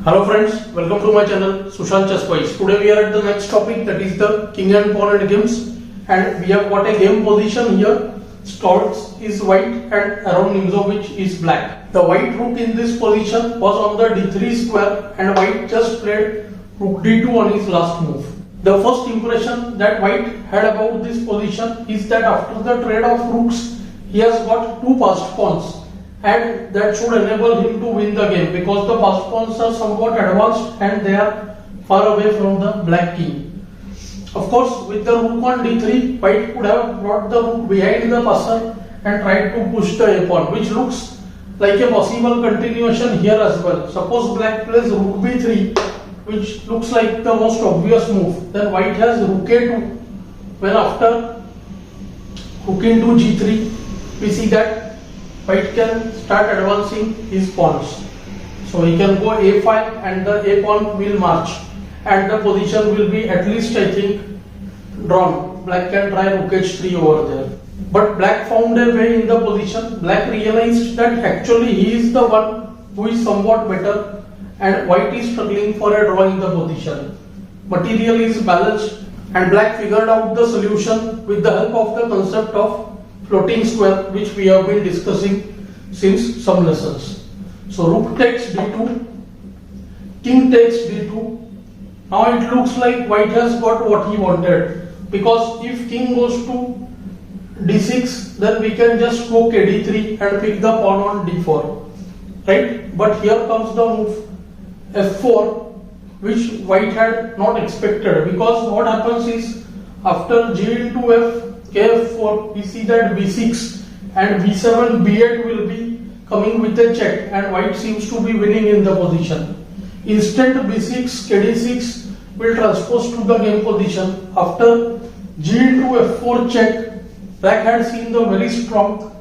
Hello friends, welcome to my channel Sushant Chess Vibes. Today we are at the next topic, that is the king and pawn endgames, and we have got a game position here. Stoltz is white and around Nimzowitsch is black. The white rook in this position was on the d3 square and white just played rook d2 on his last move. The first impression that white had about this position is that after the trade of rooks, he has got two passed pawns, and that should enable him to win the game because the passed pawns are somewhat advanced and they are far away from the black king. Of course, with the rook on d3, white could have brought the rook behind the passer and tried to push the a pawn, which looks like a possible continuation here as well. Suppose black plays rook b3, which looks like the most obvious move. Then white has rook a2. When after rook into g3, we see that white can start advancing his pawns. So he can go a5 and the a pawn will march, and the position will be at least, I think, drawn. Black can try rook h3 over there. But black found a way in the position. Black realized that actually he is the one who is somewhat better and white is struggling for a draw in the position. Material is balanced and black figured out the solution with the help of the concept of floating square, which we have been discussing since some lessons. So rook takes d2, king takes d2. Now it looks like white has got what he wanted, because if king goes to d6, then we can just go kd3 and pick the pawn on d4, right? But here comes the move f4, which white had not expected, because what happens is after g into f, kf4, we see that b6 and b7, b8 will be coming with a check, and white seems to be winning in the position. Instant b6, kd6 will transpose to the game position. After g into f4 check, black had seen the very strong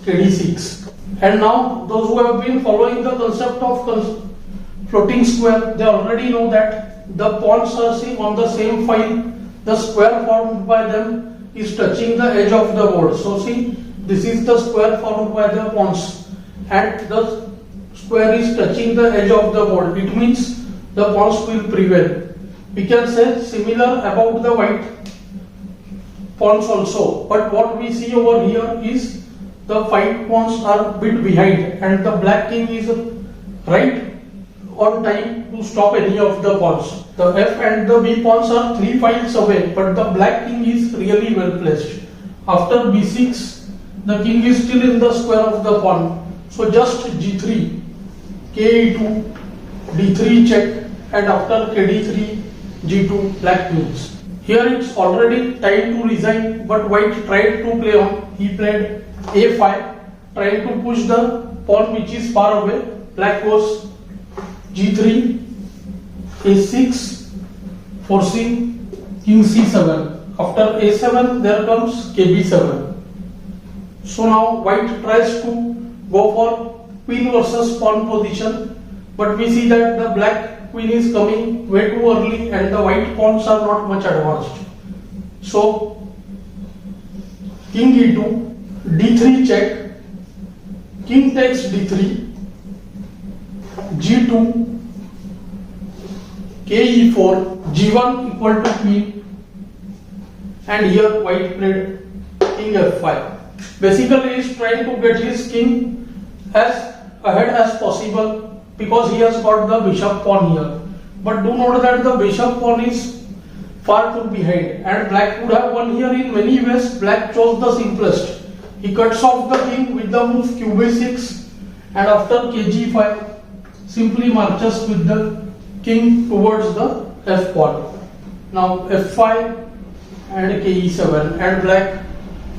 kd6. And now those who have been following the concept of floating square, they already know that the pawns are on the same file. The square formed by them is touching the edge of the board. So see, this is the square formed by the pawns, and the square is touching the edge of the board. It means the pawns will prevail. We can say similar about the white pawns also, but what we see over here is the white pawns are a bit behind and the black king is right on time to stop any of the pawns. The f and the b pawns are 3 files away, but the black king is really well placed. After b6, the king is still in the square of the pawn. So just g3, ke2, d3 check, and after kd3, g2, black wins. Here it's already time to resign, but white tried to play on. He played a5, trying to push the pawn which is far away. Black goes g3, a6, forcing king c7. After a7, there comes kb7. So now white tries to go for queen versus pawn position, but we see that the black queen is coming way too early and the white pawns are not much advanced. So king e2, d3 check, king takes d3, g2, ke4, g1 equal to queen, and here white played king f5. Basically he is trying to get his king as ahead as possible because he has got the bishop pawn here. But do note that the bishop pawn is far too behind and black could have won here in many ways. Black chose the simplest. He cuts off the king with the move qb6 and after kg5 simply marches with the king towards the f pawn. Now f5 and ke7, and black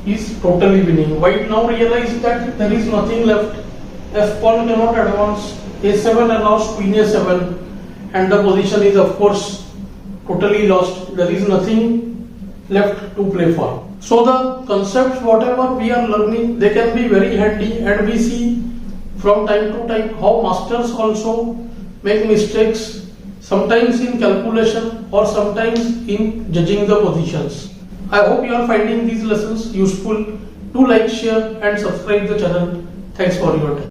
is totally winning. White now realized that there is nothing left. F pawn cannot advance. a7 allows queen a7, and the position is of course totally lost. There is nothing left to play for. So the concepts, whatever we are learning, they can be very handy, and we see from time to time how masters also make mistakes, sometimes in calculation or sometimes in judging the positions. I hope you are finding these lessons useful. Do like, share and subscribe the channel. Thanks for your time.